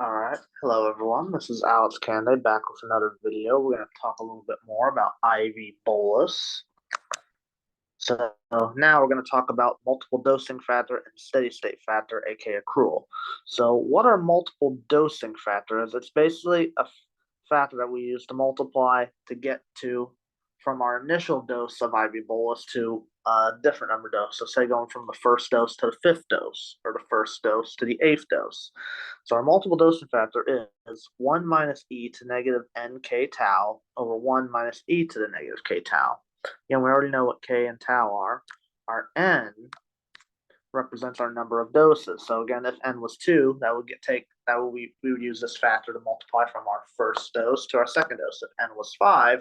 Alright, hello everyone. This is Alex Canday back with another video. We're going to talk a little bit more about IV bolus. So now we're going to talk about multiple dosing factor and steady state factor, aka accrual. So what are multiple dosing factors? It's basically a factor that we use to multiply to get to from our initial dose of IV bolus to a different number dose. So say going from the first dose to the fifth dose, or the first dose to the eighth dose. So our multiple dosing factor is 1 minus e to negative nk tau over 1 minus e to the negative k tau. Again, we already know what k and tau are. Our n represents our number of doses. So again, if n was 2, we would use this factor to multiply from our first dose to our second dose. If n was 5,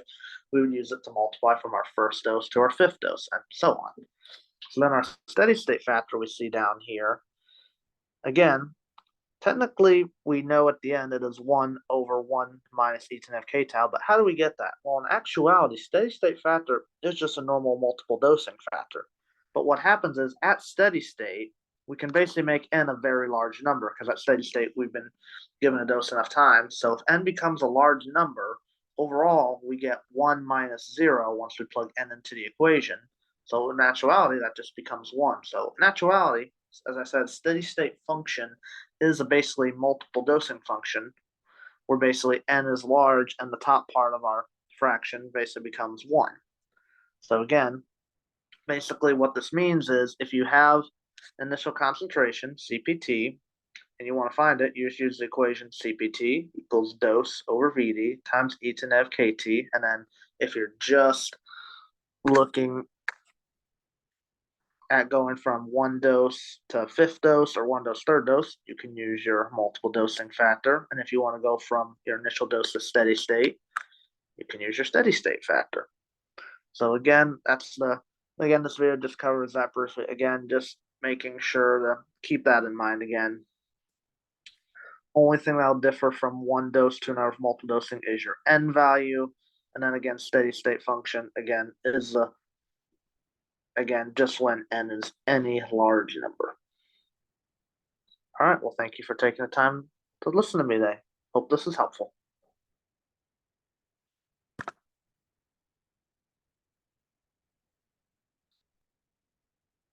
we would use it to multiply from our first dose to our fifth dose, and so on. So then our steady state factor we see down here, again, technically we know at the end it is 1 over 1 minus e to the k tau, but how do we get that? Well, in actuality, steady state factor is just a normal multiple dosing factor. But what happens is at steady state, we can basically make n a very large number because at steady state we've been given a dose enough time. So if n becomes a large number, overall we get 1 minus 0 once we plug n into the equation. So in actuality, that just becomes 1. So in actuality, as I said, steady state function is a basically multiple dosing function where basically n is large and the top part of our fraction basically becomes 1. So again, basically what this means is if you have initial concentration, CPT, and you want to find it, you just use the equation CPT equals dose over VD times e to nev KT. And then if you're just looking at going from one dose to fifth dose or one dose, third dose, you can use your multiple dosing factor. And if you want to go from your initial dose to steady state, you can use your steady state factor. So again, this video just covers that briefly. Again, just making sure to keep that in mind again. Only thing that'll differ from one dose to another multiple dosing is your n value. And then again, steady state function again is just when n is any large number. All right, well, thank you for taking the time to listen to me today. Hope this is helpful.